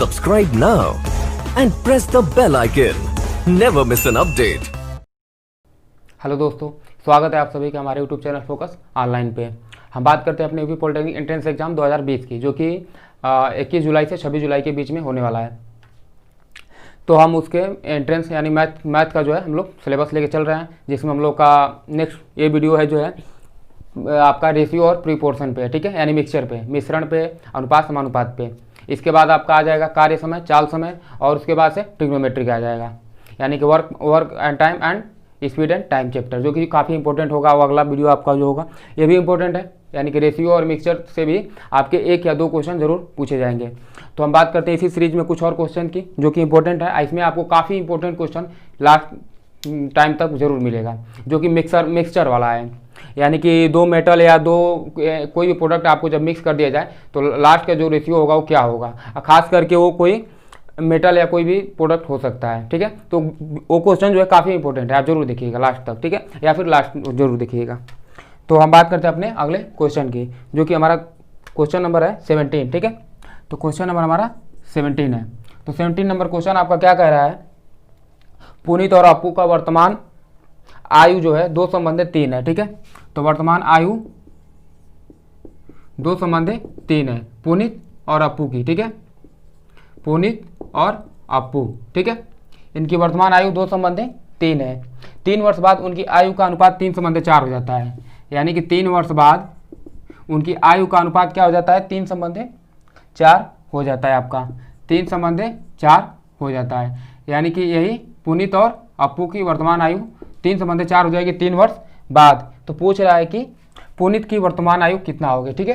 Subscribe now and press the bell icon. Never miss an update. Hello दोस्तों, स्वागत है आप सभी का हमारे यूट्यूब चैनल फोकस ऑनलाइन पे। हम बात करते हैं अपने यूपी पॉलिटेक्निक एंट्रेंस एग्जाम 2020 की, जो कि 21 जुलाई से 26 जुलाई के बीच में होने वाला है। तो हम उसके एंट्रेंस यानी मैथ का जो है हम लोग सिलेबस लेके चल रहे हैं, जिसमें हम लोग का नेक्स्ट ये वीडियो है जो है आपका रेशियो और प्रीपोर्शन पे है, ठीक है, यानी मिक्सचर पे, मिश्रण पे, अनुपात समानुपात पे। इसके बाद आपका आ जाएगा कार्य समय, चाल समय, और उसके बाद से ट्रिग्नोमेट्री आ जाएगा, यानी कि work and time and speed and time chapter, जो कि काफ़ी इंपॉर्टेंट होगा। वो अगला वीडियो आपका जो होगा ये भी इंपॉर्टेंट है, यानी कि रेशियो और मिक्सचर से भी आपके 1 या 2 क्वेश्चन जरूर पूछे जाएंगे। तो हम बात करते हैं इसी सीरीज में कुछ और क्वेश्चन की जो कि इंपॉर्टेंट है। इसमें आपको काफ़ी इंपॉर्टेंट क्वेश्चन लास्ट टाइम तक जरूर मिलेगा, जो कि मिक्सचर वाला है, यानी कि 2 मेटल या कोई भी प्रोडक्ट आपको जब मिक्स कर दिया जाए तो लास्ट का जो रेशियो होगा वो क्या होगा। खास करके वो कोई मेटल या कोई भी प्रोडक्ट हो सकता है, ठीक है। तो वो क्वेश्चन जो है काफ़ी इंपॉर्टेंट है, आप जरूर देखिएगा लास्ट तक, ठीक है, या फिर लास्ट जरूर देखिएगा। तो हम बात करते हैं अपने अगले क्वेश्चन की, जो कि हमारा क्वेश्चन नंबर है 17, ठीक है। तो क्वेश्चन नंबर हमारा 17 है। तो 17 नंबर क्वेश्चन आपका क्या कह रहा है, पुनीत और अपू का वर्तमान आयु जो है 2 संबंधे 3 है, ठीक है। तो वर्तमान आयु 2 संबंधे 3 है पुनीत और अपू की, ठीक है, पुनीत और अपू, ठीक है। इनकी वर्तमान आयु 2 संबंधे 3 है। 3 वर्ष बाद उनकी आयु का अनुपात 3 संबंधे 4 हो जाता है, यानी कि 3 वर्ष बाद उनकी आयु का अनुपात क्या हो जाता है, 3 संबंधे 4 हो जाता है आपका, 3 संबंधे 4 हो जाता है, यानी कि यही पुनीत और अपू की वर्तमान आयु 3 संबंधे 4 हो जाएगी 3 वर्ष बाद। तो पूछ रहा है कि पुनीत की वर्तमान आयु कितना होगी, ठीक है।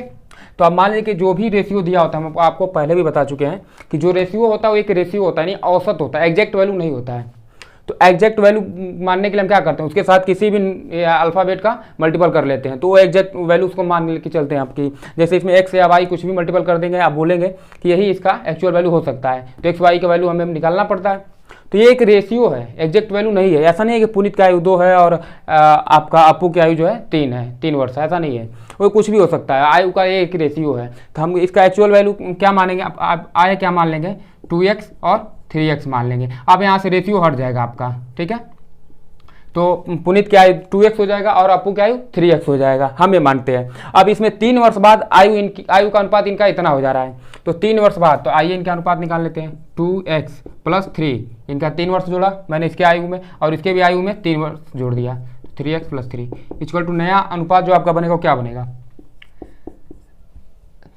तो अब मान लीजिए कि जो भी रेशियो दिया होता है, हम आपको पहले भी बता चुके हैं कि जो रेशियो होता है वो एक रेशियो होता है, यानी औसत होता है, एग्जैक्ट वैल्यू नहीं होता है। तो एग्जैक्ट वैल्यू मानने के लिए हम क्या करते हैं, उसके साथ किसी भी अल्फ़ाबेट का मल्टीपल कर लेते हैं, तो वो एग्जैक्ट वैल्यू उसको मान के चलते हैं आपकी। जैसे इसमें एक्स या वाई कुछ भी मल्टीपल कर देंगे, आप बोलेंगे कि यही इसका एक्चुअल वैल्यू हो सकता है, तो एक्स वाई का वैल्यू हमें निकालना पड़ता है। तो ये एक रेशियो है, एग्जैक्ट वैल्यू नहीं है। ऐसा नहीं है कि पुनीत की आयु 2 है और आपका अपू की आयु जो है 3 है, 3 वर्ष, ऐसा नहीं है। वो कुछ भी हो सकता है, आयु का एक रेशियो है। तो हम इसका एक्चुअल वैल्यू क्या मानेंगे, आप आय क्या मान लेंगे, 2x और 3x मान लेंगे। अब यहाँ से रेशियो हट जाएगा आपका, ठीक है। तो पुनीत की आयु 2x हो जाएगा और अपू की आयु 3x हो जाएगा, हम ये मानते हैं। अब इसमें 3 वर्ष बाद आयु का अनुपात इनका इतना हो जा रहा है, तो 3 वर्ष बाद, तो आइए इनका अनुपात निकाल लेते हैं। 2x + 3, इनका 3 वर्ष जोड़ा मैंने इसके आयु में, और इसके भी आयु में 3 वर्ष जोड़ दिया, 3x + 3 = नया अनुपात जो आपका बनेगा वो क्या बनेगा,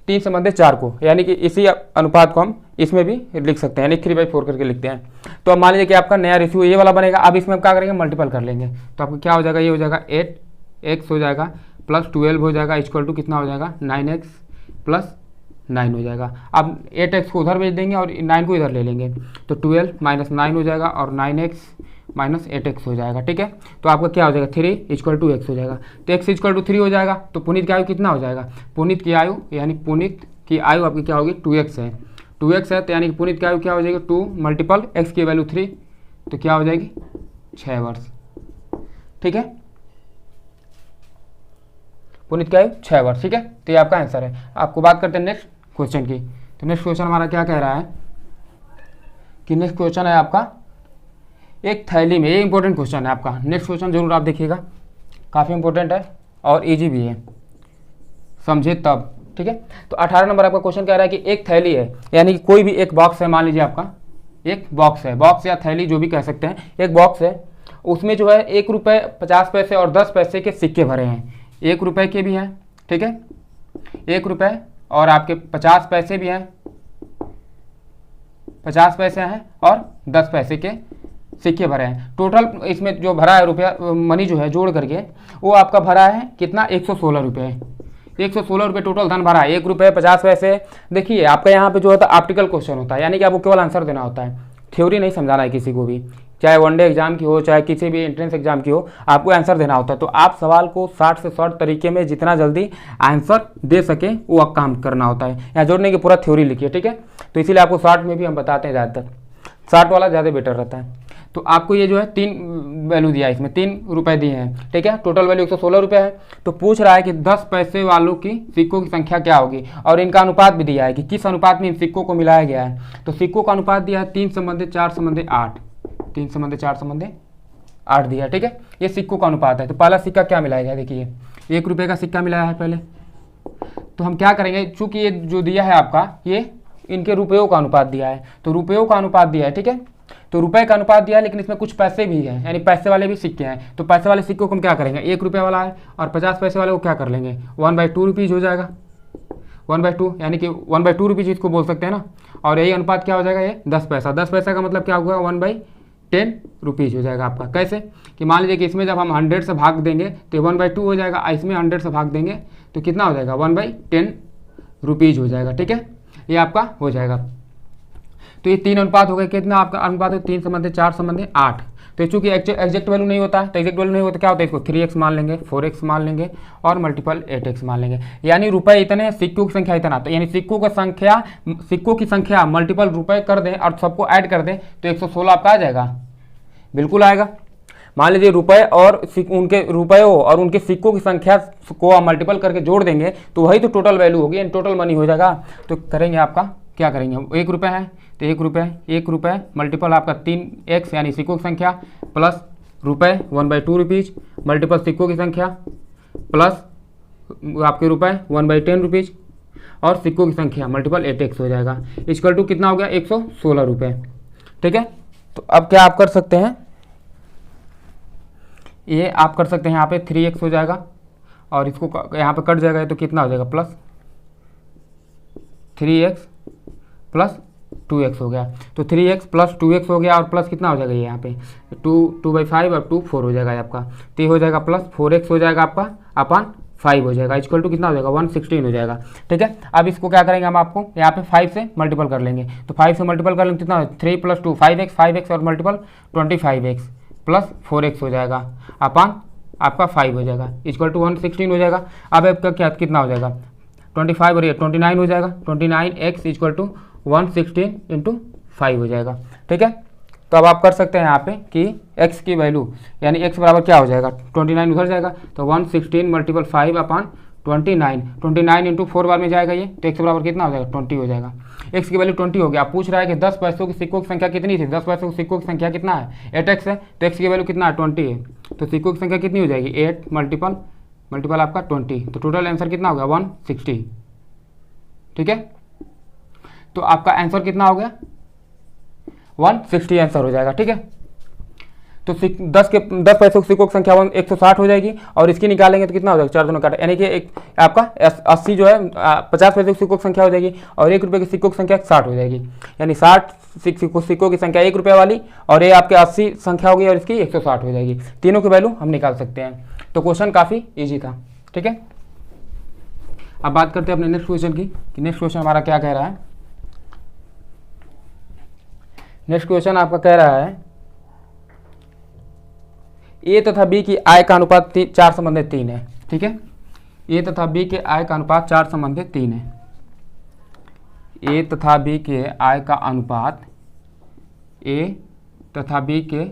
3 संबंधे 4 को, यानी कि इसी अनुपात को हम इसमें भी लिख सकते हैं, यानी 3/4 करके लिखते हैं। तो अब मान लीजिए कि आपका नया रेशियो ये वाला बनेगा। अब इसमें हम क्या करेंगे, मल्टीपल कर लेंगे, तो आपको क्या हो जाएगा, ये हो जाएगा 8x हो जाएगा + 12 हो जाएगा, = कितना हो जाएगा, 9x + 9 हो जाएगा। अब 8x को उधर भेज देंगे और 9 को इधर ले लेंगे, तो 12 - 9 हो जाएगा और 9x - 8x हो जाएगा, ठीक है। तो आपका क्या हो जाएगा, 3 = x हो जाएगा। तो x = 3 हो जाएगा, तो पुनीत की आयु कितना हो जाएगा, पुनीत की आयु यानी पुनीत की आयु आपकी क्या होगी, 2x है, 2x है, तो यानी कि पुनीत की आयु क्या हो जाएगी, 2 × x की वैल्यू 3, तो क्या हो जाएगी, 6 वर्ष, ठीक है। पुनीत की आयु 6 वर्ष, ठीक है। तो ये आपका आंसर है। आपको बात करते हैं नेक्स्ट क्वेश्चन की। तो नेक्स्ट क्वेश्चन हमारा क्या कह रहा है कि नेक्स्ट क्वेश्चन है आपका एक थैली में, ये इंपॉर्टेंट क्वेश्चन है आपका। नेक्स्ट क्वेश्चन जरूर आप देखिएगा, काफ़ी इंपॉर्टेंट है और इजी भी है, समझे तब, ठीक है। तो 18 नंबर आपका क्वेश्चन कह रहा है कि एक थैली है, यानी कि कोई भी एक बॉक्स है, मान लीजिए आपका एक बॉक्स है, बॉक्स या थैली जो भी कह सकते हैं, एक बॉक्स है, उसमें जो है 1 रुपये 50 पैसे और 10 पैसे के सिक्के भरे हैं। 1 रुपये के भी हैं, ठीक है, 1 रुपये और आपके 50 पैसे भी हैं, 50 पैसे हैं और 10 पैसे के सिक्के भरे हैं। टोटल इसमें जो भरा है रुपया मनी जो है जोड़ करके वो आपका भरा है कितना, 116 रुपये, 116 रुपये टोटल धन भरा है। 1 रुपये 50 पैसे। देखिए आपका यहाँ पे जो होता है ऑप्टिकल क्वेश्चन होता है, यानी कि आपको केवल आंसर देना होता है, थ्योरी नहीं समझाना है किसी को भी, चाहे वनडे एग्जाम की हो चाहे किसी भी एंट्रेंस एग्जाम की हो, आपको आंसर देना होता है। तो आप सवाल को शॉर्ट से शॉर्ट तरीके में जितना जल्दी आंसर दे सके वो काम करना होता है। यहाँ जोड़ने की पूरा थ्योरी लिखिए, ठीक है। तो इसीलिए आपको शॉर्ट में भी हम बताते हैं, ज़्यादातर शॉर्ट वाला ज़्यादा बेटर रहता है। तो आपको ये जो है 3 वैल्यू दिया है, इसमें 3 रुपये दिए हैं, ठीक है। टोटल वैल्यू 116 रुपये है। तो पूछ रहा है कि 10 पैसे वालों की सिक्कों की संख्या क्या होगी, और इनका अनुपात भी दिया है कि किस अनुपात में इन सिक्कों को मिलाया गया है। तो सिक्कों का अनुपात दिया है 3:4:8, 3:4:8 दिया है, ठीक है। ये सिक्कों का अनुपात है। तो पहला सिक्का क्या मिलाया गया, देखिए 1 रुपये का सिक्का मिलाया है पहले। तो हम क्या करेंगे, चूंकि ये जो दिया है आपका ये इनके रुपयों का अनुपात दिया है, तो रुपयों का अनुपात दिया है, ठीक है। तो रुपए का अनुपात दिया है, लेकिन इसमें कुछ पैसे भी हैं, यानी पैसे वाले भी सिक्के हैं। तो पैसे वाले सिक्कों को हम क्या करेंगे, 1 रुपये वाला है और 50 पैसे वाले को क्या कर लेंगे, 1/2 रुपीज़ हो जाएगा। 1/2 यानी कि 1/2 रुपीज़ इसको बोल सकते हैं ना। और यही अनुपात क्या हो जाएगा, ये 10 पैसा। 10 पैसा का मतलब क्या हुआ, 1/10 रुपीज़ हो जाएगा आपका। कैसे कि मान लीजिए कि इसमें जब हम 100 से भाग देंगे तो 1/2 हो जाएगा, इसमें 100 से भाग देंगे तो कितना हो जाएगा, 1/10 रुपीज़ हो जाएगा, ठीक है। ये आपका हो जाएगा। तो ये 3 अनुपात हो गए। कितना आपका अनुपात है, 3:4:8। तो चूंकि एग्जैक्ट वैल्यू नहीं होता है, तो एग्जैक्ट वैल्यू नहीं होता क्या होता है, इसको 3x मान लेंगे, 4x मान लेंगे और मल्टीपल 8x मान लेंगे। यानी रुपए इतने, सिक्कों की संख्या इतना। तो यानी सिक्कों की संख्या मल्टीपल रुपए कर दें और सबको ऐड कर दें तो 116 आपका आ जाएगा, बिल्कुल आएगा। मान लीजिए रुपए और उनके रुपयों और उनके सिक्कों की संख्या को आप मल्टीपल करके जोड़ देंगे तो वही तो टोटल वैल्यू होगी, यानी टोटल मनी हो जाएगा। तो करेंगे आपका क्या करेंगे, 1 रुपये है तो 1 रुपये मल्टीपल आपका 3x यानी सिक्कों की संख्या प्लस रुपये 1/2 रुपीज़ मल्टीपल सिक्कों की संख्या प्लस आपके रुपये 1/10 रुपीज़ और सिक्कों की संख्या मल्टीपल 8x हो जाएगा। इक्वल टू कितना हो गया, 116 रुपये, ठीक है। तो अब क्या आप कर सकते हैं, ये आप कर सकते हैं, यहाँ पे 3x हो जाएगा और इसको यहाँ पे कट जाएगा तो कितना हो जाएगा, प्लस 3x प्लस 2x हो गया। तो 3x प्लस 2x हो गया और प्लस कितना हो जाएगा, ये यहाँ पे 2/5 और 2 4 हो जाएगा आपका। तो ये हो जाएगा प्लस 4x हो जाएगा आपका अपन 5 हो जाएगा। इक्वल टू कितना हो जाएगा, 116 हो जाएगा, ठीक है। अब इसको क्या करेंगे, हम आपको यहाँ पे 5 से मल्टीपल कर लेंगे। तो 5 से मल्टीपल कर लेंगे कितना, 3 + 2 5x और मल्टीपल 25x प्लस 4x हो जाएगा अपन आपका 5 हो जाएगा। इक्वल टू 116 हो जाएगा। अब आपका क्या कितना हो जाएगा, 25 और ये 29 हो जाएगा। 29x इक्वल टू 116 × 5 हो जाएगा, ठीक है। तो अब आप कर सकते हैं यहाँ पे कि x की वैल्यू यानी x बराबर क्या हो जाएगा, 29 उधर जाएगा तो 116 × 5 अपन 29 × 4 बार में जाएगा ये, तो x बराबर कितना हो जाएगा, 20 हो जाएगा। x की वैल्यू 20 हो गया। आप पूछ रहा है कि 10 पैसों की सिक्कों की संख्या कितनी थी, 10 पैसों की सिक्कों की संख्या कितना है, 8x है। तो x की वैल्यू कितना है, 20 है। तो सिक्कों की संख्या कितनी हो जाएगी, 8 मल्टीपल आपका 20। तो टोटल आंसर कितना हो गया, 160, ठीक है। तो आपका आंसर कितना हो गया, 160 आंसर हो जाएगा, ठीक है। तो 10 पैसों की सिक्कों की संख्या 160 हो जाएगी और इसकी निकालेंगे तो कितना हो जाएगा, 4 दोनों काटा, यानी कि एक आपका 80 जो है 50 पैसों की सिक्कों की संख्या हो जाएगी और 1 रुपये की सिक्कों की संख्या 60 हो जाएगी। यानी 60 सिक्कों की संख्या 1 रुपये वाली और ये आपके 80 संख्या होगी और इसकी 160 हो जाएगी। तीनों की वैल्यू हम निकाल सकते हैं। तो क्वेश्चन काफ़ी ईजी था, ठीक है। अब बात करते हैं अपने नेक्स्ट क्वेश्चन की कि नेक्स्ट क्वेश्चन हमारा क्या कह रहा है। नेक्स्ट क्वेश्चन आपका कह रहा है ए तथा बी की आय का अनुपात 4:3 है, ठीक है। ए तथा बी के आय का अनुपात 4:3 है। ए तथा बी के आय का अनुपात, ए तथा बी के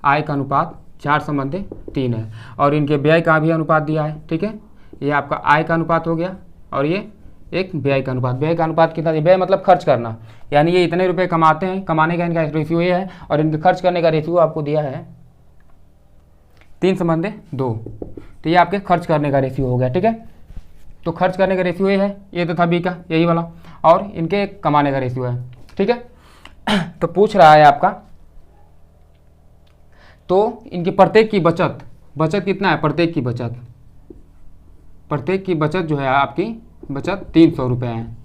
आय का अनुपात 4:3 है और इनके व्यय का भी अनुपात दिया है, ठीक है। ये आपका आय का अनुपात हो गया और ये एक व्यय का अनुपात। व्यय का अनुपात कितना, व्यय मतलब खर्च करना, यानी ये इतने रुपए कमाते हैं, कमाने का इनका रेशियो ये है और इनके खर्च करने का रेशियो आपको दिया है 3:2। तो ये आपके खर्च करने का रेशियो हो गया, ठीक है। तो खर्च करने का रेशियो ये है ए तथा बी का, यही वाला, और इनके कमाने का रेशियो है, ठीक है। तो पूछ रहा है आपका, तो इनकी प्रत्येक की बचत कितना है, प्रत्येक की बचत जो है आपकी बचत 300 रुपये है,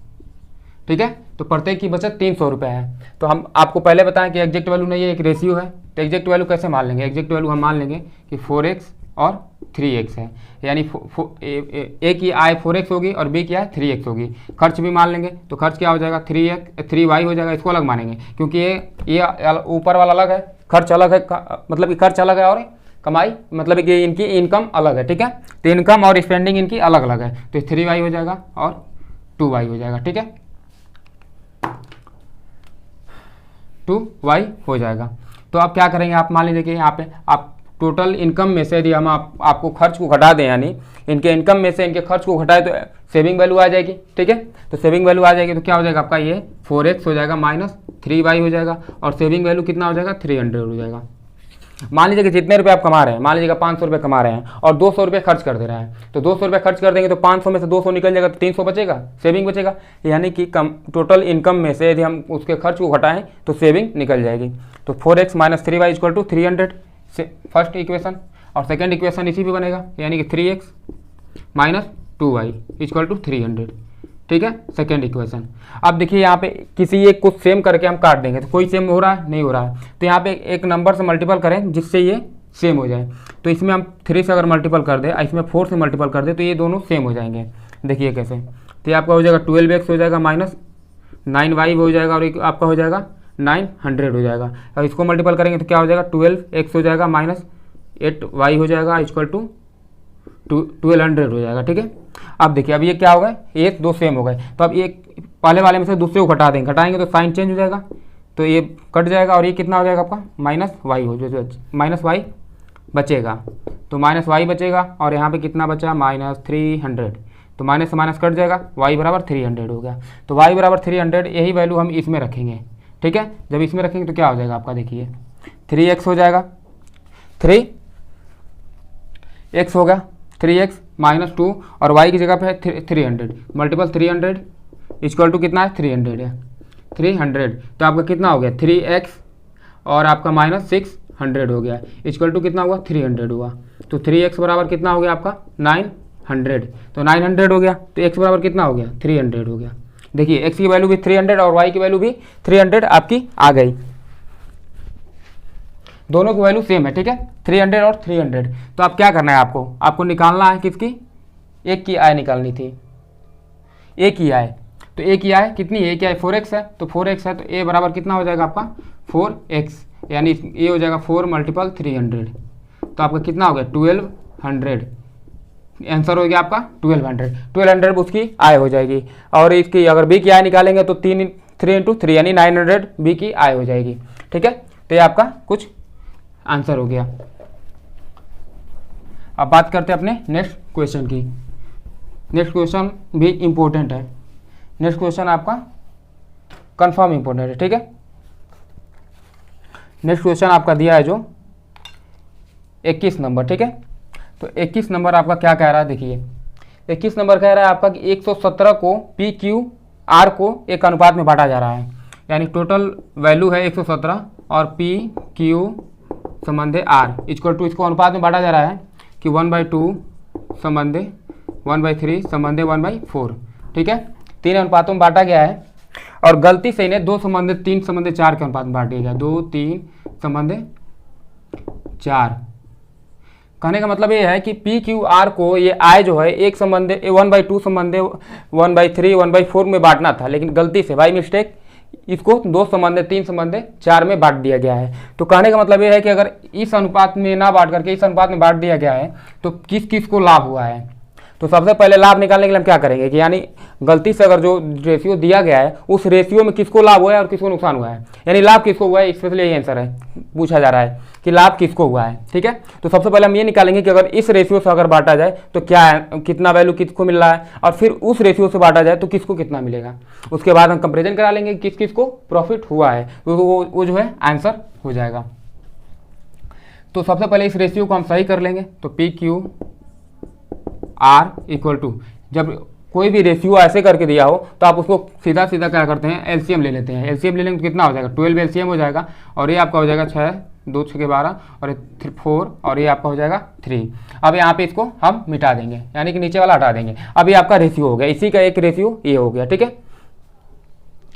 ठीक है। तो प्रत्येक की बचत 300 रुपये है। तो हम आपको पहले बताएं कि एग्जैक्ट वैल्यू नहीं है, एक रेशियो है। तो एग्जैक्ट वैल्यू कैसे मान लेंगे, एग्जैक्ट वैल्यू हम मान लेंगे कि 4x और 3x है, यानी ए की आय 4x होगी और बी की आय 3x होगी। खर्च भी मान लेंगे तो खर्च क्या हो जाएगा, 3y हो जाएगा। इसको अलग मानेंगे क्योंकि ये ऊपर वाला अलग है, खर्च अलग है, मतलब कि खर्च अलग है और कमाई मतलब कि इनकी इनकम अलग है, ठीक है। तो इनकम और स्पेंडिंग इनकी अलग अलग है। तो 3y हो जाएगा और 2y हो जाएगा, ठीक है, 2y हो जाएगा। तो आप क्या करेंगे, आप मान लीजिए कि यहाँ पे आप टोटल इनकम में से यदि हम आपको खर्च को घटा दें, यानी इनके इनकम में से इनके खर्च को घटाए तो सेविंग वैल्यू आ जाएगी, ठीक है। तो सेविंग वैल्यू आ जाएगी तो क्या हो जाएगा आपका, ये 4x हो जाएगा माइनस 3y हो जाएगा, और सेविंग वैल्यू कितना हो जाएगा, 300 हो जाएगा। मान लीजिए कि जितने रुपए आप कमा रहे हैं, मान लीजिएगा 500 रुपये कमा रहे हैं और 200 रुपये खर्च कर दे रहे हैं, तो 200 रुपये खर्च कर देंगे तो 500 में से 200 निकल जाएगा तो 300 बचेगा, सेविंग बचेगा। यानी कि टोटल इनकम में से यदि हम उसके खर्च को घटाएं तो सेविंग निकल जाएगी। तो 4x minus 3y equal to 300 से फर्स्ट इक्वेशन, और सेकेंड इक्वेशन इसी पे बनेगा, यानी कि 3x minus 2y equal to 300, ठीक है, सेकेंड इक्वेशन। अब देखिए यहाँ पे किसी एक को सेम करके हम काट देंगे, तो कोई सेम हो रहा है, नहीं हो रहा है, तो यहाँ पे एक नंबर से मल्टीपल करें जिससे ये सेम हो जाए। तो इसमें हम 3 से अगर मल्टीपल कर दे, इसमें 4 से मल्टीपल कर दे, तो ये दोनों सेम हो जाएंगे। देखिए कैसे, तो ये आपका हो जाएगा 12x हो जाएगा माइनस 9y हो जाएगा, और एक आपका हो जाएगा 900 हो जाएगा। और इसको मल्टीपल करेंगे तो क्या हो जाएगा, 12x हो जाएगा माइनस 8y हो जाएगा इक्वल टू 1200 हो जाएगा, ठीक है। अब देखिए अब ये क्या हो गए, ये दो सेम हो गए, तो अब ये पहले वाले में से दूसरे को घटा देंगे, घटाएंगे तो साइन चेंज हो जाएगा, तो ये कट जाएगा, और ये कितना हो जाएगा आपका माइनस वाई हो जाएगा, माइनस वाई बचेगा, तो माइनस वाई बचेगा, और यहाँ पे कितना बचा माइनस 300, तो माइनस से माइनस कट जाएगा, वाई बराबर 300 हो गया। तो वाई बराबर 300, यही वैल्यू हम इसमें रखेंगे, ठीक है। जब इसमें रखेंगे तो क्या हो जाएगा आपका, देखिए 3x हो जाएगा, 3x हो गया, 3x माइनस 2, और y की जगह पे है 300, मल्टीपल 300 इक्वल टू कितना है, 300 है, 300, तो आपका कितना हो गया 3x और आपका माइनस 600 हो गया, इक्वल टू कितना हुआ 300 हुआ। तो 3x बराबर कितना हो गया आपका 900, तो 900 हो गया, तो x बराबर कितना हो गया 300 हो गया। देखिए x की वैल्यू भी 300 और y की वैल्यू भी 300 आपकी आ गई, दोनों की वैल्यू सेम है, ठीक है, 300 और 300। तो आप क्या करना है, आपको निकालना है किसकी, एक की आय निकालनी थी, एक की आय, तो एक की आय कितनी है, एक की आय 4x है, तो 4x है, तो a बराबर कितना हो जाएगा आपका 4x, यानी ये हो जाएगा 4 मल्टीपल 300, तो आपका कितना हो गया 1200, आंसर हो गया आपका 1200 उसकी आय हो जाएगी। और इसकी अगर b की आय निकालेंगे तो 3 × 3 यानी 900 b की आय हो जाएगी, ठीक है। तो ये आपका कुछ आंसर हो गया। अब बात करते हैं अपने नेक्स्ट क्वेश्चन की। नेक्स्ट क्वेश्चन भी इम्पोर्टेंट है, नेक्स्ट क्वेश्चन आपका कंफर्म इम्पोर्टेंट है, ठीक है। नेक्स्ट क्वेश्चन आपका दिया है जो 21 नंबर, ठीक है। तो 21 नंबर आपका क्या कह रहा है, देखिए 21 नंबर कह रहा है आपका कि 117 को पी क्यू आर को एक अनुपात में बांटा जा रहा है, यानी टोटल वैल्यू है 117 और पी क्यू संबंधे आर इक्वल टू, इसको अनुपात में बांटा जा रहा है कि 1/2 संबंधे 1/3 संबंधे 1/4, ठीक है। 3 अनुपातों में बांटा गया है, और गलती से इन्हें 2 संबंधे 3 संबंधे 4 के अनुपात में बांट दिया गया, 2 3 संबंधे 4। कहने का मतलब ये है कि पी क्यू आर को ये आय जो है एक संबंधे 1/2 संबंधे 1/3 1/4 में बांटना था, लेकिन गलती से बाई मिस्टेक इसको 2 संबंधे 3 संबंधे 4 में बांट दिया गया है। तो कहने का मतलब ये है कि अगर इस अनुपात में ना बांट करके इस अनुपात में बांट दिया गया है तो किस किस को लाभ हुआ है। तो सबसे पहले लाभ निकालने के लिए हम क्या करेंगे कि यानी गलती से अगर जो रेशियो दिया गया है उस रेशियो में किसको लाभ हुआ है और किसको नुकसान हुआ है, यानी लाभ किसको हुआ है, स्पेशली यही आंसर है, पूछा जा रहा है कि लाभ किसको हुआ है, ठीक है। तो सबसे पहले हम ये निकालेंगे कि अगर इस रेशियो से अगर बांटा जाए तो क्या है, कितना वैल्यू किसको मिल रहा है, और फिर उस रेशियो से बांटा जाए तो किसको कितना मिलेगा। उसके बाद हम कंपेरिजन करा लेंगे किस किस को प्रॉफिट हुआ है, तो वो जो है आंसर हो जाएगा। तो सबसे पहले इस रेशियो को हम सही कर लेंगे, तो P Q R equal to, जब कोई भी रेशियो ऐसे करके दिया हो तो आप उसको सीधा सीधा क्या करते हैं, एलसीएम ले लेते हैं। एलसीएम ले लेंगे तो कितना हो जाएगा 12 एलसीएम हो जाएगा, और ये आपका हो जाएगा 6 2 6 के 12 और 4 और ये आपका हो जाएगा 3। अब यहाँ पे इसको हम मिटा देंगे, यानी कि नीचे वाला हटा देंगे। अब ये आपका रेशियो हो गया, इसी का एक रेशियो ये हो गया, ठीक है,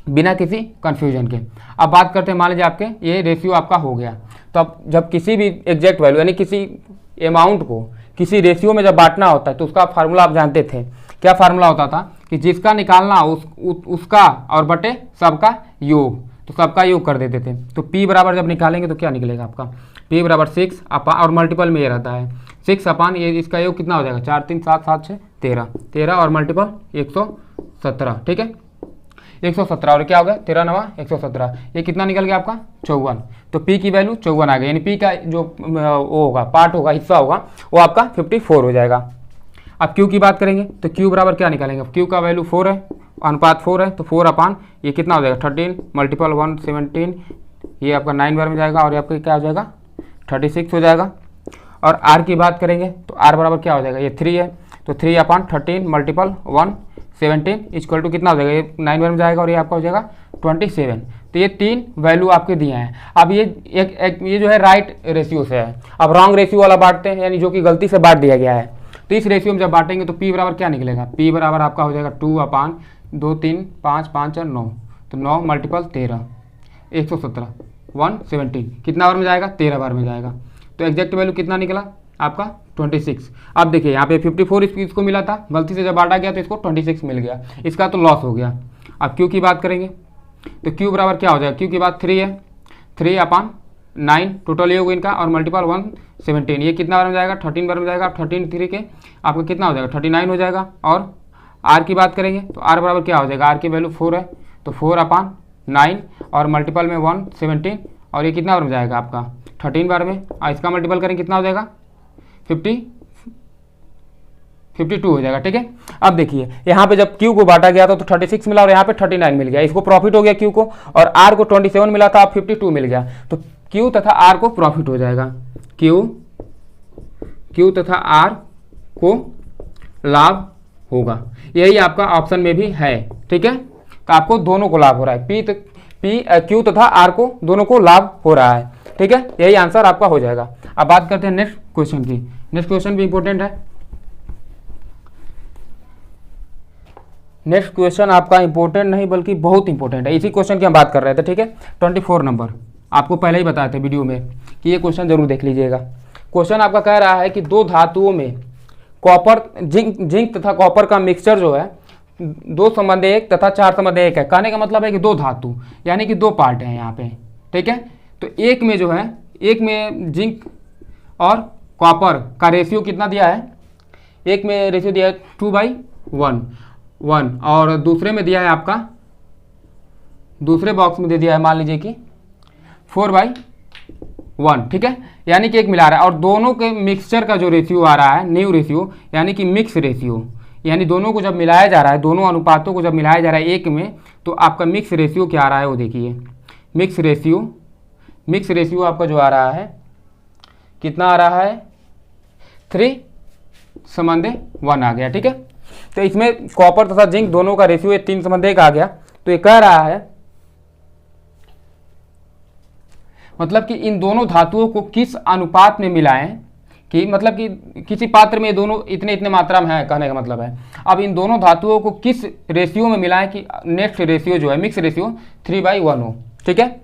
बिना किसी कन्फ्यूजन के। अब बात करते हैं, मान लीजिए आपके ये रेशियो आपका हो गया, तो अब जब किसी भी एग्जैक्ट वैल्यू यानी किसी अमाउंट को किसी रेशियो में जब बांटना होता है तो उसका फार्मूला आप जानते थे, क्या फार्मूला होता था कि जिसका निकालना उसका और बटे सबका योग, तो सबका योग कर देते थे। तो P बराबर जब निकालेंगे तो क्या निकलेगा आपका, P बराबर 6 अपान, और मल्टीपल में ये रहता है 6 अपान ये, इसका योग कितना हो जाएगा 4 3 7 7 6 13 13 और मल्टीपल 117, ठीक है। 117 और क्या हो गया 13 नवा 117, ये कितना निकल गया आपका 54। तो P की वैल्यू 54 आ गई, यानी P का जो वो होगा पार्ट होगा हिस्सा होगा वो आपका 54 हो जाएगा। अब Q की बात करेंगे तो Q बराबर क्या निकालेंगे, Q का वैल्यू 4 है, अनुपात 4 है, तो 4 अपान ये कितना हो जाएगा 13 मल्टीपल 117, ये आपका 9 बार में जाएगा और ये आपका क्या हो जाएगा 36 हो जाएगा। और R की बात करेंगे तो R बराबर क्या हो जाएगा, ये 3 है, तो 3 अपान 13 मल्टीपल 117 इक्वल टू कितना हो जाएगा, ये 9 बार में जाएगा और ये आपका हो जाएगा 27। तो ये 3 वैल्यू आपके दिए हैं। अब ये ये जो है राइट रेशियो से है, अब रॉन्ग रेशियो वाला बांटते हैं, यानी जो कि गलती से बांट दिया गया है। तो इस रेशियो में जब बांटेंगे तो P बराबर क्या निकलेगा, P बराबर आपका हो जाएगा 2 अपान 2 3 5 5 और 9, तो 9 मल्टीपल 13 117 117 कितना बार में जाएगा 13 बार में जाएगा। तो एग्जैक्ट वैल्यू कितना निकला आपका 26। अब देखिए यहाँ पे 54 इसको मिला था, गलती से जब बांटा गया तो इसको 26 मिल गया, इसका तो लॉस हो गया। अब Q की बात करेंगे तो Q बराबर क्या हो जाएगा, Q की बात 3 है, 3 अपान 9 टोटल ये होगा इनका और मल्टीपल 117, ये कितना बार में जाएगा 13 बार में जाएगा, 13 3 के आपका कितना हो जाएगा 39 हो जाएगा। और R की बात करेंगे तो R बराबर क्या हो जाएगा, R की वैल्यू 4 है, तो 4 अपान 9 और मल्टीपल में 117 और ये कितना बार में जाएगा आपका 13 बार में, और इसका मल्टीपल करेंगे कितना हो जाएगा 52 हो जाएगा। ठीक है, अब देखिए यहाँ पे जब Q को बांटा गया था तो 36 मिला और यहाँ पे 39 मिल गया, इसको प्रॉफिट हो गया Q को, और R को 27 मिला था, अब 52 मिल गया, तो Q तथा R को प्रॉफिट हो जाएगा, Q तथा R को लाभ होगा। यही आपका ऑप्शन में भी है। ठीक है, तो आपको दोनों को लाभ हो रहा है, Q तथा R को दोनों को लाभ हो रहा है। ठीक है, यही आंसर आपका हो जाएगा। अब बात करते हैं नेक्स्ट क्वेश्चन की। नेक्स्ट क्वेश्चन भी इंपॉर्टेंट है। नेक्स्ट क्वेश्चन आपका इंपॉर्टेंट नहीं बल्कि बहुत इंपॉर्टेंट है, इसी क्वेश्चन की हम बात कर रहे थे। ठीक है, 24 नंबर आपको पहले ही बताए थे वीडियो में कि ये क्वेश्चन जरूर देख लीजिएगा। क्वेश्चन आपका कह रहा है कि दो धातुओं में कॉपर जिंक तथा कॉपर का मिक्सचर जो है 2 संबंध 1 तथा 4 संबंध 1 है। कहने का मतलब है कि दो धातु यानी कि 2 पार्ट हैं यहाँ पे। ठीक है, तो एक में जो है, एक में जिंक और कॉपर का रेशियो कितना दिया है, एक में रेशियो दिया है 2/1 और दूसरे में दिया है आपका, दूसरे बॉक्स में दे दिया है मान लीजिए कि 4/1। ठीक है, यानी कि एक मिला रहा है और दोनों के मिक्सचर का जो रेशियो आ रहा है न्यू रेशियो यानी कि मिक्स रेशियो, यानी दोनों को जब मिलाया जा रहा है, दोनों अनुपातों को जब मिलाया जा रहा है एक में, तो आपका मिक्स रेशियो क्या आ रहा है वो देखिए। मिक्स रेशियो आपका जो आ रहा है कितना आ रहा है 3:1 आ गया। ठीक है, तो इसमें कॉपर तथा जिंक दोनों का रेशियो 3:1 आ गया। तो ये कह रहा है मतलब कि इन दोनों धातुओं को किस अनुपात में मिलाएं, कि मतलब कि किसी पात्र में दोनों इतने इतने मात्रा में है, कहने का मतलब है। अब इन दोनों धातुओं को किस रेशियो में मिलाएं कि नेक्स्ट रेशियो जो है मिक्स रेशियो 3/1 हो। ठीक है,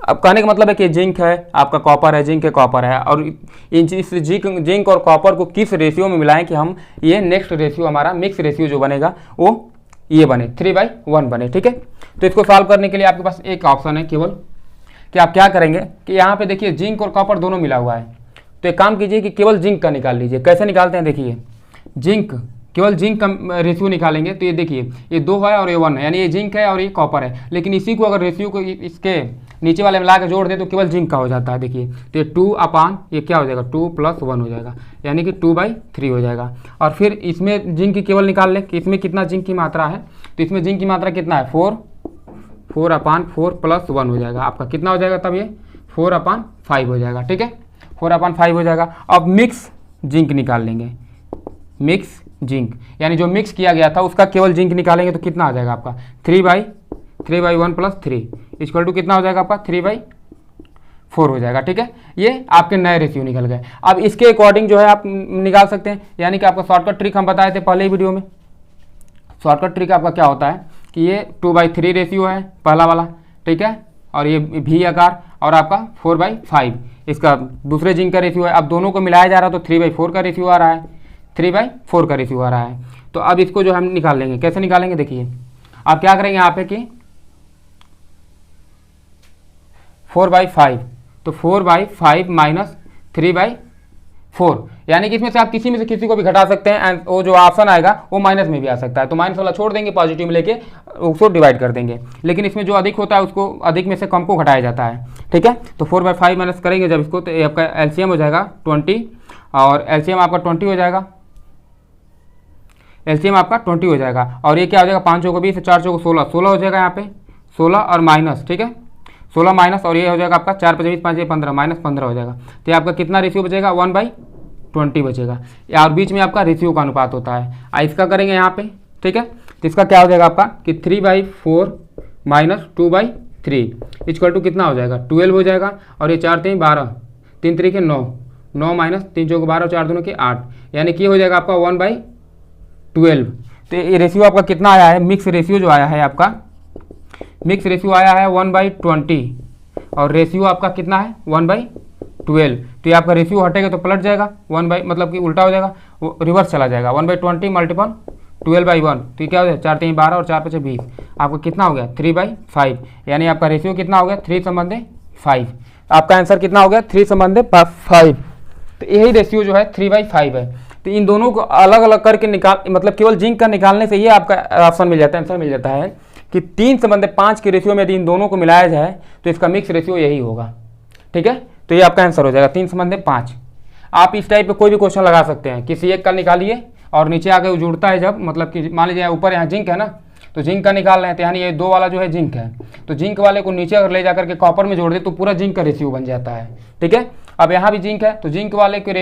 अब कहने का मतलब है कि जिंक है आपका कॉपर है, जिंक है कॉपर है, और इन इस जिंक और कॉपर को किस रेशियो में मिलाएं कि हम ये नेक्स्ट रेशियो हमारा मिक्स रेशियो जो बनेगा वो ये बने 3/1 बने। ठीक है, तो इसको सॉल्व करने के लिए आपके पास एक ऑप्शन है केवल कि आप क्या करेंगे कि यहाँ पे देखिए जिंक और कॉपर दोनों मिला हुआ है, तो एक काम कीजिए कि केवल जिंक का निकाल लीजिए। कैसे निकालते हैं देखिए, केवल जिंक का रेशियो निकालेंगे तो ये देखिए ये 2 है और ये 1 है, यानी ये जिंक है और ये कॉपर है। लेकिन इसी को अगर रेशियो को इसके नीचे वाले में ला के जोड़ दे तो केवल जिंक का हो जाता है। देखिए तो ये 2 अपान ये क्या हो जाएगा 2 + 1 हो जाएगा, यानी कि 2/3 हो जाएगा। और फिर इसमें जिंक की केवल निकाल लें कि इसमें कितना जिंक की मात्रा है, तो इसमें जिंक की मात्रा कितना है 4 4/4 + 1 हो जाएगा, आपका कितना हो जाएगा तब ये 4/5 हो जाएगा। ठीक है, 4/5 हो जाएगा। अब मिक्स जिंक निकाल लेंगे, मिक्स जिंक यानी जो मिक्स किया गया था उसका केवल जिंक निकालेंगे तो कितना आ जाएगा आपका 3/1 + 3 इक्वल टू कितना हो जाएगा आपका 3/4 हो जाएगा। ठीक है, ये आपके नए रेशियो निकल गए। अब इसके अकॉर्डिंग जो है आप निकाल सकते हैं, यानी कि आपका शॉर्टकट ट्रिक हम बताए थे पहले ही वीडियो में। शॉर्टकट ट्रिक आपका क्या होता है कि ये 2/3 रेशियो है पहला वाला। ठीक है, और ये भी आकार और आपका 4/5 इसका दूसरे जिंक का रेशियो है। अब दोनों को मिलाया जा रहा है तो 3/4 का रेशियो आ रहा है, 3/4 का रेशियो आ रहा है। तो अब इसको जो हम निकाल लेंगे, कैसे निकालेंगे देखिए, आप क्या करेंगे यहाँ पे कि 4/5, तो 4/5 - 3/4 4, यानी कि इसमें से आप किसी में से किसी को भी घटा सकते हैं एंड वो जो ऑप्शन आएगा वो माइनस में भी आ सकता है, तो माइनस वाला छोड़ देंगे, पॉजिटिव में लेके उसको डिवाइड कर देंगे। लेकिन इसमें जो अधिक होता है उसको अधिक में से कम को घटाया जाता है, ठीक है। तो 4/5 माइनस करेंगे जब इसको, तो ये आपका एलसीएम हो जाएगा 20, और एलसीएम आपका 20 हो जाएगा, एलसीएम आपका 20 हो जाएगा। और ये क्या हो जाएगा, 5 चौको 20, 4 चौको 16, 16 हो जाएगा यहाँ पे 16 और माइनस, ठीक है, 16 माइनस, और ये हो जाएगा आपका 4 5 20 5 15 माइनस 15 हो जाएगा। तो ये आपका कितना रेशियो बचेगा, 1/20 बचेगा। और बीच में आपका रेशियो का अनुपात होता है। इसका करेंगे यहाँ पे, ठीक है, तो इसका क्या हो जाएगा आपका कि 3/4 माइनस 2/3 इक्वल टू कितना हो जाएगा, 12 हो जाएगा। और ये 4 3 12, 3 3 के 9, 9 माइनस 3 चौको 12, 4 2 के 8, यानी कि हो जाएगा आपका 1/12। तो ये रेशियो आपका कितना आया है, मिक्स रेशियो जो आया है आपका, मिक्स रेशियो आया है 1/20, और रेशियो आपका कितना है 1/12। तो ये आपका रेशियो हटेगा तो पलट जाएगा, मतलब कि उल्टा हो जाएगा, वो रिवर्स चला जाएगा, 1/20 मल्टीपल 12/1, तो ये क्या हो जाएगा 4 3 12 और 4 5 20, आपका कितना हो गया 3/5, यानी आपका रेशियो कितना हो गया 3/5। आपका आंसर कितना हो गया 3/5। तो यही रेशियो जो है 3/5 है। तो इन दोनों को अलग अलग करके निकाल, मतलब केवल जिंक का निकालने से ये आपका ऑप्शन मिल जाता है, आंसर मिल जाता है कि 3/5 के रेशियो में यदि इन दोनों को मिलाया जाए तो इसका मिक्स रेशियो यही होगा, ठीक है। तो ये आपका आंसर हो जाएगा 3/5। आप इस टाइप पे कोई भी क्वेश्चन लगा सकते हैं, किसी एक का निकालिए और नीचे आके वो जुड़ता है जब, मतलब कि मान लीजिए ऊपर यहाँ जिंक है ना, तो जिंक का निकाल रहे हैं, तो यानी ये 2 वाला जो है जिंक है, तो जिंक वाले को नीचे अगर ले जाकर के कॉपर में जोड़ दे तो पूरा जिंक का रेशियो बन जाता है, ठीक है। अब यहाँ भी जिंक है, तो जिंक वाले के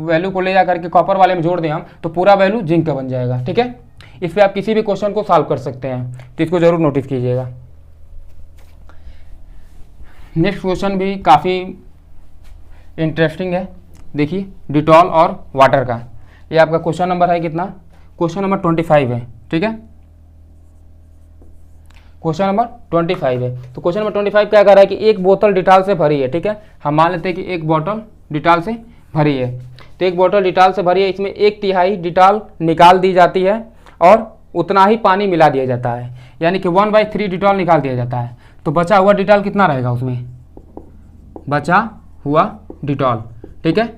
वैल्यू को ले जाकर के कॉपर वाले में जोड़ दें हम, तो पूरा वैल्यू जिंक का बन जाएगा, ठीक है। इस पर आप किसी भी क्वेश्चन को सॉल्व कर सकते हैं, तो इसको जरूर नोटिस कीजिएगा। नेक्स्ट क्वेश्चन भी काफ़ी इंटरेस्टिंग है, देखिए डिटॉल और वाटर का। ये आपका क्वेश्चन नंबर है कितना, क्वेश्चन नंबर 25 है, ठीक है, क्वेश्चन नंबर 25 है। तो क्वेश्चन नंबर 25 क्या कर रहा है कि एक बोतल डिटॉल से भरी है, ठीक है, हम मान लेते हैं कि एक बोतल डिटॉल से भरी है। तो एक बोतल डिटॉल से भरी है, इसमें 1/3 डिटॉल निकाल दी जाती है और उतना ही पानी मिला दिया जाता है, यानी कि 1/3 डिटॉल निकाल दिया जाता है। तो बचा हुआ डिटॉल कितना रहेगा उसमें, बचा हुआ डिटॉल, ठीक है,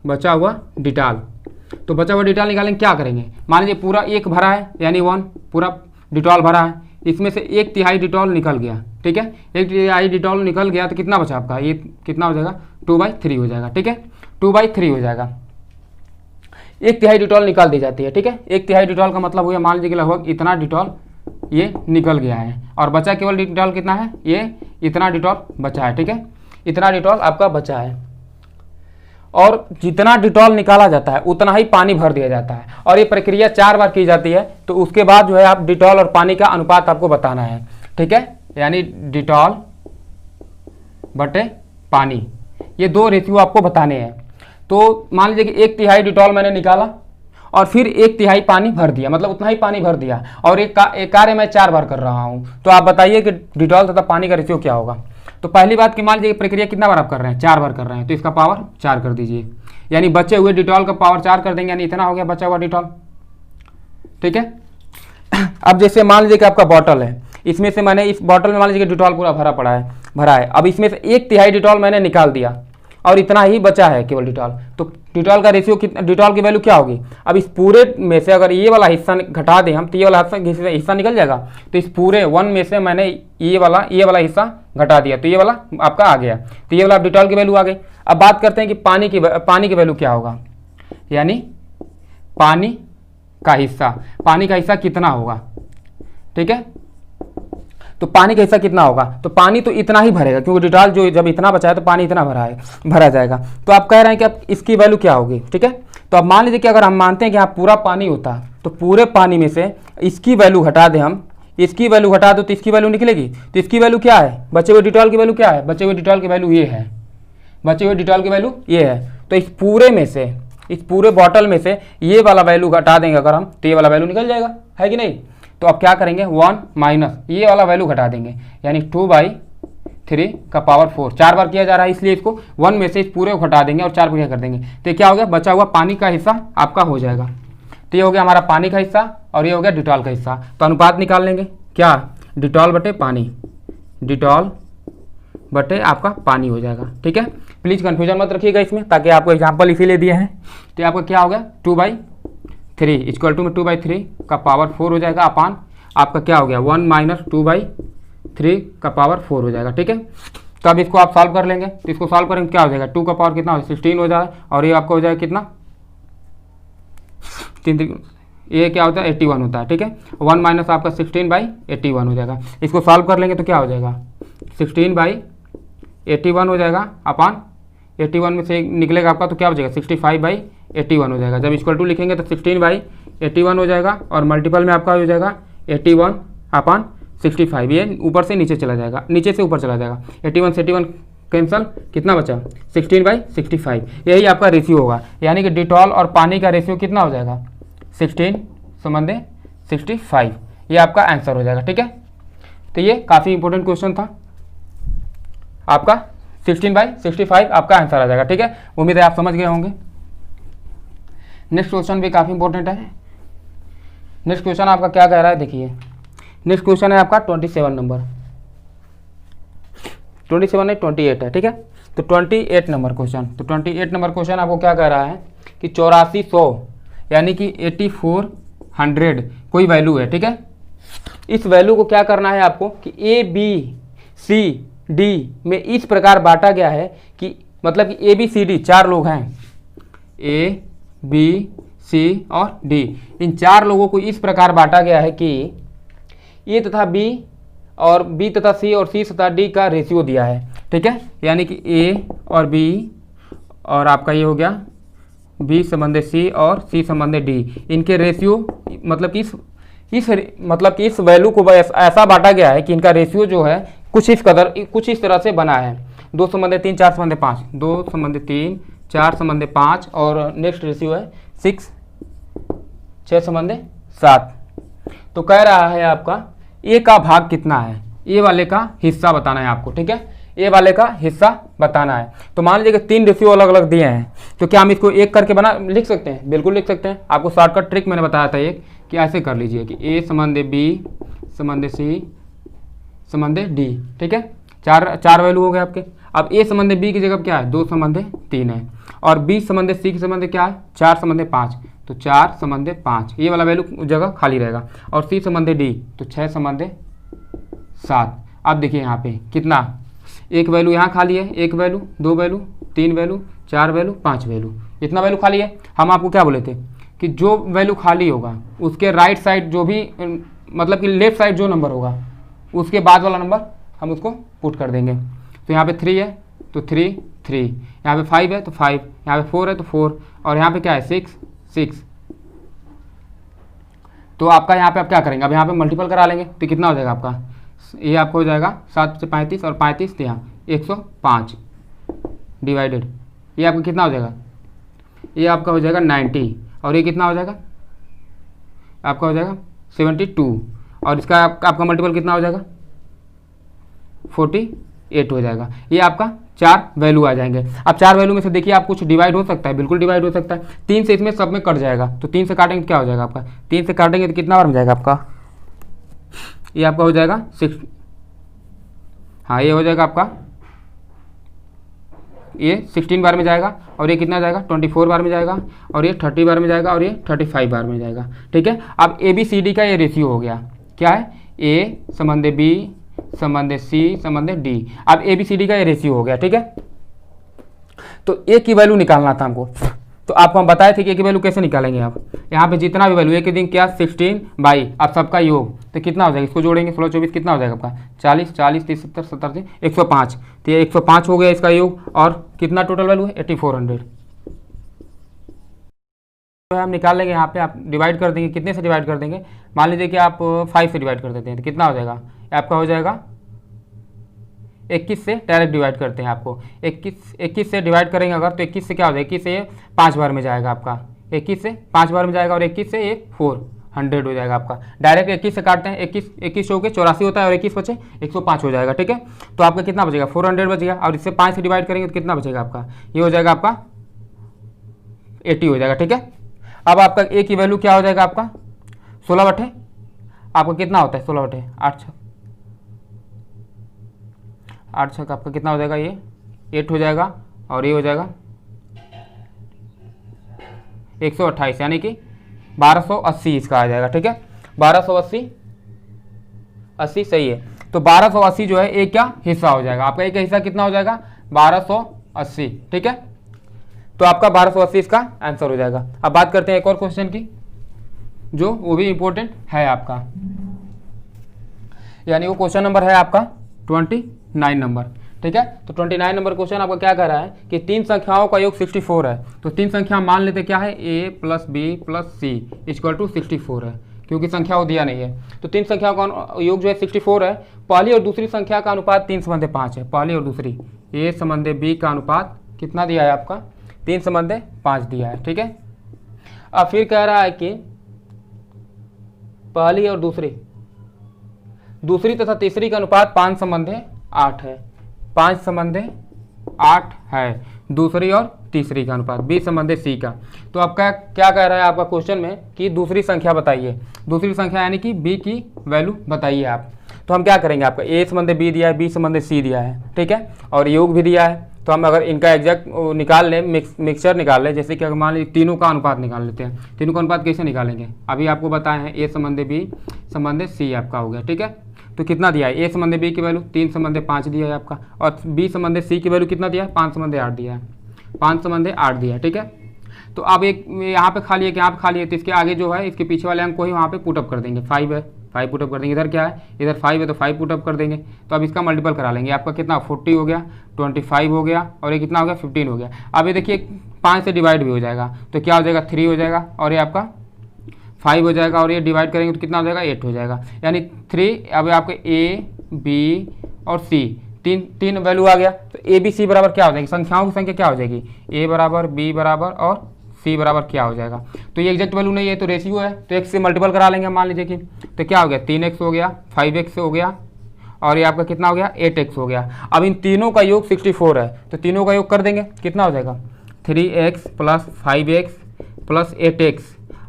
बचा हुआ डिटॉल। तो बचा हुआ डिटॉल निकालेंगे, क्या करेंगे, मान लीजिए पूरा 1 भरा है, यानी 1 पूरा डिटॉल भरा है, इसमें से 1/3 डिटॉल निकल गया, ठीक है, 1/3 डिटॉल निकल गया, तो कितना बचा आपका, ये कितना हो जाएगा 2/3 हो जाएगा, ठीक है, 2/3 हो जाएगा। 1/3 डिटॉल निकाल दी जाती है, ठीक है, 1/3 डिटॉल का मतलब हुआ मान लीजिए कि लगभग इतना डिटॉल ये निकल गया है, और बचा केवल डिटॉल कितना है, ये इतना डिटॉल बचा है, ठीक है, इतना डिटॉल आपका बचा है। और जितना डिटॉल निकाला जाता है उतना ही पानी भर दिया जाता है, और ये प्रक्रिया 4 बार की जाती है। तो उसके बाद जो है आप डिटॉल और पानी का अनुपात आपको बताना है, ठीक है, यानी डिटॉल बटे पानी, ये 2 रेशियो आपको बताने हैं। तो मान लीजिए कि 1/3 डिटॉल मैंने निकाला और फिर 1/3 पानी भर दिया, मतलब उतना ही पानी भर दिया, और एक कार्य मैं 4 बार कर रहा हूँ। तो आप बताइए कि डिटॉल तथा पानी का रेशियो क्या होगा। तो पहली बात कि मान लीजिए प्रक्रिया कितना बार आप कर रहे हैं, 4 बार कर रहे हैं, तो इसका पावर 4 कर दीजिए, यानी बचे हुए डिटॉल का पावर 4 कर देंगे, यानी इतना हो गया बचा हुआ डिटॉल, ठीक है। अब जैसे मान लीजिए कि आपका बॉटल है, इसमें से मैंने इस बॉटल में मान लीजिए कि डिटॉल पूरा भरा है, अब इसमें से 1/3 डिटॉल मैंने निकाल दिया और इतना ही बचा है केवल डिटॉल। तो डिटॉल का रेशियो कितना, डिटॉल की वैल्यू क्या होगी। अब इस पूरे में से अगर ये वाला हिस्सा घटा दें हम, तो ये वाला हिस्सा निकल जाएगा। तो इस पूरे 1 में से मैंने ये वाला हिस्सा घटा दिया, तो ये वाला आपका आ गया, तो ये वाला डिटॉल की वैल्यू आ गई। अब बात करते हैं कि पानी की वैल्यू क्या होगा, यानी पानी का हिस्सा कितना होगा, ठीक है। तो पानी का हिस्सा कितना होगा, तो पानी तो इतना ही भरेगा, क्योंकि डिटॉल जो जब इतना बचा है तो पानी इतना भरा जाएगा। तो आप कह रहे हैं कि अब इसकी वैल्यू क्या होगी, ठीक है। तो अब मान लीजिए कि अगर हम मानते हैं कि यहाँ पूरा पानी होता, तो पूरे पानी में से इसकी वैल्यू हटा दें हम, इसकी वैल्यू हटा दो तो इसकी वैल्यू निकलेगी। तो इसकी वैल्यू क्या है, बचे हुए डिटॉल की वैल्यू क्या है, बचे हुए डिटॉल की वैल्यू ये है, बचे हुए डिटॉल की वैल्यू ये है। तो इस पूरे में से, इस पूरे बॉटल में से ये वाला वैल्यू हटा देंगे अगर हम, तो ये वाला वैल्यू निकल जाएगा, है कि नहीं। तो अब क्या करेंगे, 1 माइनस ये वाला वैल्यू घटा देंगे, यानी 2/3 का पावर 4, 4 बार किया जा रहा है, इसलिए इसको 1 में से इस पूरे को हटा देंगे और 4 पर क्या कर देंगे। तो क्या हो गया, बचा हुआ पानी का हिस्सा आपका हो जाएगा। तो ये हो गया हमारा पानी का हिस्सा और ये हो गया डिटॉल का हिस्सा। तो अनुपात निकाल लेंगे, क्या, डिटॉल बटे पानी, डिटॉल बटे आपका पानी हो जाएगा, ठीक है। प्लीज़ कन्फ्यूजन मत रखिएगा इसमें, ताकि आपको एग्जाम्पल इसीलिए दिए हैं। तो ये आपका क्या हो गया 2/3 इक्वल टू में 2/3 का पावर 4 हो जाएगा अपान आपका क्या हो गया 1 - 2/3 का पावर 4 हो जाएगा। ठीक है, तो अब इसको आप सॉल्व कर लेंगे, तो इसको सॉल्व करेंगे क्या हो जाएगा 2 का पावर कितना हो जाएगा 16 हो जाएगा, और ये आपका हो जाएगा कितना 3 ये क्या होता है 81 होता है। ठीक है, 1 माइनस आपका 16/81 हो जाएगा। इसको सॉल्व कर लेंगे तो क्या हो जाएगा 16/81 हो जाएगा अपान 81 में से निकलेगा आपका तो क्या हो जाएगा 65/81 हो जाएगा। जब इक्वल टू लिखेंगे तो 16/81 हो जाएगा और मल्टीपल में आपका हो जाएगा 81 अपान 65। ये ऊपर से नीचे चला जाएगा, नीचे से ऊपर चला जाएगा, 81 से 81 कैंसल, कितना बचा 16/65। यही आपका रेशियो होगा, यानी कि डिटॉल और पानी का रेशियो कितना हो जाएगा 16:65। ये आपका आंसर हो जाएगा। ठीक है, तो ये काफ़ी इंपॉर्टेंट क्वेश्चन था आपका, 16/65 आपका आंसर आ जाएगा। ठीक है, उम्मीद है आप समझ गए होंगे। नेक्स्ट क्वेश्चन भी काफ़ी इंपॉर्टेंट है। नेक्स्ट क्वेश्चन आपका क्या कह रहा है, देखिए नेक्स्ट क्वेश्चन है आपका 27 नंबर, 27 नहीं 28 है। ठीक है, तो 28 नंबर क्वेश्चन, तो 28 नंबर क्वेश्चन आपको क्या कह रहा है कि 8400 यानी कि 8400 कोई वैल्यू है। ठीक है, इस वैल्यू को क्या करना है आपको कि ABCD में इस प्रकार बांटा गया है कि मतलब कि ABCD 4 लोग हैं, ABC और D, इन 4 लोगों को इस प्रकार बांटा गया है कि A तथा B और B तथा C और C तथा D का रेशियो दिया है। ठीक है, यानी कि A और B और आपका ये हो गया B संबंध C और C संबंध D, इनके रेशियो मतलब कि इस वैल्यू को ऐसा बांटा गया है कि इनका रेशियो जो है कुछ इस तरह से बना है 2 संबंध 3 4 संबंध 5, 2 संबंध 3 4 संबंध 5 और नेक्स्ट रेशियो है 6 संबंध 7। तो कह रहा है आपका ए का भाग कितना है, ए वाले का हिस्सा बताना है आपको। ठीक है, ए वाले का हिस्सा बताना है। तो मान लीजिए कि 3 रेशियो अलग अलग दिए हैं, तो क्या हम इसको एक करके लिख सकते हैं? बिल्कुल लिख सकते हैं। आपको शॉर्टकट ट्रिक मैंने बताया था एक, कि ऐसे कर लीजिए कि ए संबंध बी संबंध सी संबंध डी। ठीक है, चार वैल्यू हो गए आपके। अब ए संबंध बी की जगह क्या है 2 संबंध 3 है, और बी संबंध सी की संबंध क्या है 4 संबंध 5, तो 4 संबंध 5 ये वाला वैल्यू जगह खाली रहेगा, और सी संबंध डी तो 6 संबंध 7। अब देखिए यहाँ पे कितना, एक वैल्यू यहाँ खाली है, एक value, 2 value, 3 value, 4 value, 5 value, इतना वैल्यू खाली है। हम आपको क्या बोले थे कि जो वैल्यू खाली होगा उसके राइट साइड जो भी मतलब कि लेफ्ट साइड जो नंबर होगा उसके बाद वाला नंबर हम उसको पुट कर देंगे। तो यहाँ पे 3 है तो 3 3, यहाँ पे 5 है तो 5, यहाँ पे 4 है तो 4, और यहाँ पे क्या है 6 6। तो आपका यहाँ पे आप क्या करेंगे, अब यहाँ पे मल्टीपल करा लेंगे तो कितना हो जाएगा आपका, ये आपको हो जाएगा 7 से 35 और 35 तो यहाँ 105 डिवाइडेड, ये आपका कितना हो जाएगा, ये आपका हो जाएगा 90, और ये कितना हो जाएगा आपका हो जाएगा 72, और इसका आपका मल्टीपल कितना हो जाएगा 48 हो जाएगा। ये आपका 4 वैल्यू आ जाएंगे। अब 4 वैल्यू में से देखिए आप कुछ डिवाइड हो सकता है, बिल्कुल डिवाइड हो सकता है। 3 से इसमें सब में कट जाएगा, तो 3 से काटेंगे तो क्या हो जाएगा आपका, 3 से काटेंगे तो कितना बार में जाएगा आपका, ये आपका हो जाएगा 6, हाँ ये हो जाएगा आपका, ये 16 बार में जाएगा, और ये कितना जाएगा 24 बार में जाएगा, और ये 30 बार में जाएगा, और ये 35 बार में जाएगा। ठीक है, अब ABCD का ये रेशियो हो गया, क्या है A संबंध B संबंध C संबंध D। अब ABCD का ये रेशियो हो गया। ठीक है, तो A की वैल्यू निकालना था हमको, तो आपको हम बताए थे कि A की वैल्यू कैसे निकालेंगे। आप यहाँ पे जितना भी वैल्यू, एक दिन क्या 16 बाई अब सबका योग, तो कितना हो जाएगा, इसको जोड़ेंगे 16 24 कितना हो जाएगा आपका 40 40 30 70 70 से 105, तो ये 105 हो गया इसका योग, और कितना टोटल वैल्यू है 8400। तो हम निकाल लेंगे, यहाँ पे आप डिवाइड कर देंगे, कितने से डिवाइड कर देंगे, मान लीजिए कि आप 5 से डिवाइड कर देते हैं तो कितना हो जाएगा आपका, हो जाएगा 21 से डायरेक्ट डिवाइड करते हैं आपको, 21 से डिवाइड करेंगे अगर, तो 21 से क्या हो जाएगा, 21 से ये 5 बार में जाएगा आपका, 21 से 5 बार में जाएगा, और 21 से ये 400 हो जाएगा आपका। डायरेक्ट 21 से काटते हैं, 21 हो के 84 होता है, और 21 बचे 105 हो जाएगा। ठीक है, तो आपका कितना बचेगा 400 बचेगा, और इससे 5 से डिवाइड करेंगे तो कितना बचेगा आपका, ये हो जाएगा आपका 80 हो जाएगा। ठीक है, अब आपका ए की वैल्यू क्या हो जाएगा आपका 16/, आपका कितना होता है 16/8 8 छक आपका कितना हो जाएगा, ये 8 हो जाएगा, और ये हो जाएगा 128, यानी कि 1280 इसका आ जाएगा। ठीक है, 1280 सही है। तो 1280 जो है एक क्या हिस्सा हो जाएगा आपका, एक हिस्सा कितना हो जाएगा 1280। ठीक है, तो आपका 1280 इसका आंसर हो जाएगा। अब बात करते हैं एक और क्वेश्चन की, जो वो भी इंपॉर्टेंट है आपका, यानी वो क्वेश्चन नंबर है आपका 29 नंबर। ठीक है, तो 29 नंबर क्वेश्चन आपका क्या कह रहा है कि तीन संख्याओं का योग 64 है। तो तीन संख्या मान लेते क्या है, a + b + c = 64 है, क्योंकि संख्या वो दिया नहीं है। तो तीन संख्याओं का योग जो है 64 है। पहली और दूसरी संख्या का अनुपात 3:5 है, पहली और दूसरी a/b का अनुपात कितना दिया है आपका 3:5 दिया है। ठीक है, अब फिर कह रहा है कि पहली और दूसरी तथा तीसरी का अनुपात 5:8 है, 5:8 है दूसरी और तीसरी का अनुपात, b/c का। तो आपका क्या कह रहा है आपका क्वेश्चन में कि दूसरी संख्या बताइए, दूसरी संख्या यानी कि b की वैल्यू बताइए आप। तो हम क्या करेंगे, आपका a/b दिया है, b/c दिया है। ठीक है, और योग भी दिया है। तो हम अगर इनका एग्जैक्ट निकाल लें, मिक्सचर निकाल लें, जैसे कि अगर मान लीजिए तीनों का अनुपात निकाल लेते हैं। तीनों का अनुपात कैसे निकालेंगे, अभी आपको बताए हैं a/b/c आपका हो गया। ठीक है, तो कितना दिया है, a/b की वैल्यू 3/5 दिया है आपका, और b/c की वैल्यू कितना दिया है 5/8 दिया है, 5/8 दिया है। ठीक है, तो अब एक यहाँ पे खाली है कि यहाँ पे खाली है, तो इसके आगे जो है इसके पीछे वाले अंक को ही वहाँ पे पुटअप कर देंगे। 5 है, 5 पुटअप कर देंगे। इधर क्या है, इधर 5 है तो 5 पुटअप कर देंगे। तो अब इसका मल्टीपल करा लेंगे, आपका कितना 40 हो गया, 25 हो गया, और ये कितना हो गया 15 हो गया। अब ये देखिए 5 से डिवाइड भी हो जाएगा, तो क्या हो जाएगा 3 हो जाएगा, और ये आपका 5 हो जाएगा, और ये डिवाइड करेंगे तो कितना हो जाएगा 8 हो जाएगा, यानी 3। अब आपके a, b और c तीन वैल्यू आ गया। तो a, b, c बराबर क्या हो जाएगी, संख्याओं की संख्या क्या हो जाएगी, a बराबर, b बराबर और c बराबर क्या हो जाएगा। तो ये एग्जैक्ट वैल्यू नहीं है, तो रेशियो है, तो x से मल्टीपल करा लेंगे। मान लीजिए कि तो क्या हो गया 3x हो गया, 5x हो गया, और ये आपका कितना हो गया 8x हो गया। अब इन तीनों का योग 64 है, तो तीनों का योग कर देंगे, कितना हो जाएगा 3x + 5x + 8x।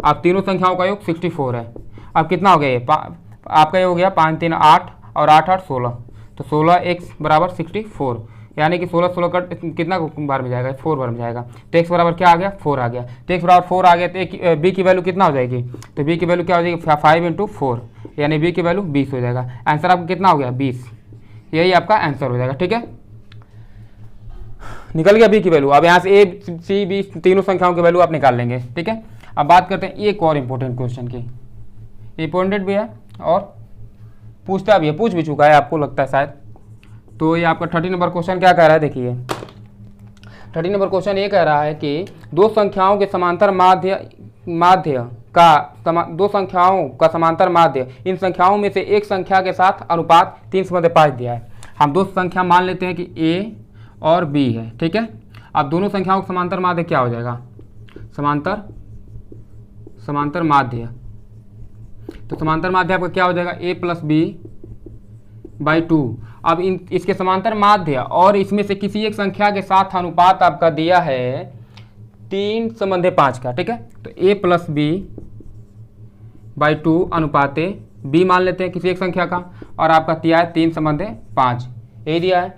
अब तीनों संख्याओं का योग 64 है। अब कितना हो गया ये आपका ये हो गया 5 3 8 और 8 8 16, तो 16x बराबर 64, यानी कि 16 का कितना बार में जाएगा 4 बार में जाएगा। तो x बराबर क्या आ गया 4 आ गया। तो x बराबर 4 आ गया, तो b की वैल्यू कितना हो जाएगी, तो b की वैल्यू क्या हो जाएगी 5 × 4, यानी b की वैल्यू 20 हो जाएगा। आंसर आपका कितना हो गया 20, यही आपका आंसर हो जाएगा। ठीक है, निकल गया b की वैल्यू। अब यहाँ से a, c, b तीनों संख्याओं की वैल्यू आप निकाल लेंगे। ठीक है, अब बात करते हैं एक और इम्पोर्टेंट क्वेश्चन की, इम्पोर्टेंट भी है और पूछता भी है, पूछ भी चुका है आपको लगता है शायद। तो ये आपका 30 नंबर क्वेश्चन क्या कह रहा है, देखिए 30 नंबर क्वेश्चन ये कह रहा है कि दो संख्याओं के समांतर दो संख्याओं का समांतर माध्य, इन संख्याओं में से एक संख्या के साथ अनुपात 3:5 दिया है। हम दो संख्या मान लेते हैं कि a और b है। ठीक है, अब दोनों संख्याओं का समांतर माध्य क्या हो जाएगा, समांतर माध्य। तो समांतर माध्य आपका क्या हो जाएगा a + b/2। अब इसके समांतर माध्य और इसमें से किसी एक संख्या के साथ अनुपात आपका दिया है 3:5 का। ठीक है, तो a + b/2 अनुपाते b मान लेते हैं किसी एक संख्या का, और आपका दिया है 3:5, यही दिया है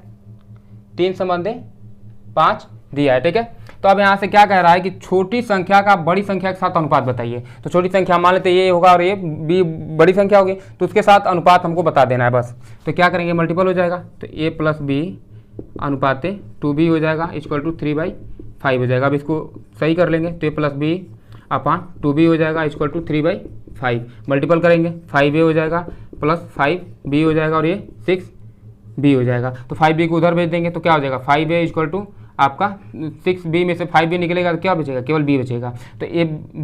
3:5 दिया है। ठीक है, तो अब यहाँ से क्या कह रहा है कि छोटी संख्या का बड़ी संख्या के साथ अनुपात बताइए। तो छोटी संख्या मान लेते ये होगा और ये b बड़ी संख्या होगी, तो उसके साथ अनुपात हमको बता देना है बस। तो क्या करेंगे, मल्टीपल हो जाएगा, तो a + b अनुपाते 2b हो जाएगा = 3/5 हो जाएगा। अब इसको सही कर लेंगे, तो a + b/2b हो जाएगा = 3/5। मल्टीपल करेंगे 5a हो जाएगा + 5b हो जाएगा, और ये 6b हो जाएगा। तो 5b को उधर भेज देंगे, तो क्या हो जाएगा 5a = आपका 6b में से 5b निकलेगा तो क्या बचेगा, केवल b बचेगा। तो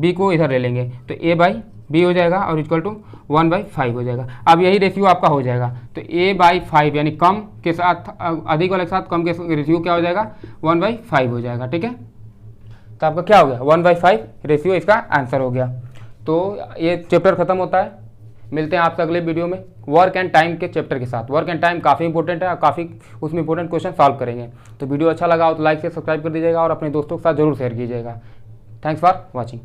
b को इधर ले लेंगे, तो a/b हो जाएगा और = 1/5 हो जाएगा। अब यही रेशियो आपका हो जाएगा, तो a/5 यानी कम के साथ अधिक वाले के साथ कम के रेशियो क्या हो जाएगा 1/5 हो जाएगा। ठीक है, तो आपका क्या हो गया 1/5 रेशियो, इसका आंसर हो गया। तो ये चैप्टर खत्म होता है, मिलते हैं आपसे अगले वीडियो में वर्क एंड टाइम के चैप्टर के साथ। वर्क एंड टाइम काफ़ी इंपॉर्टेंट है और काफ़ी उसमें इंपॉर्टेंट क्वेश्चन सॉल्व करेंगे। तो वीडियो अच्छा लगा हो तो लाइक से सब्सक्राइब कर दीजिएगा और अपने दोस्तों के साथ जरूर शेयर कीजिएगा। Thanks for watching.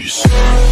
Peace.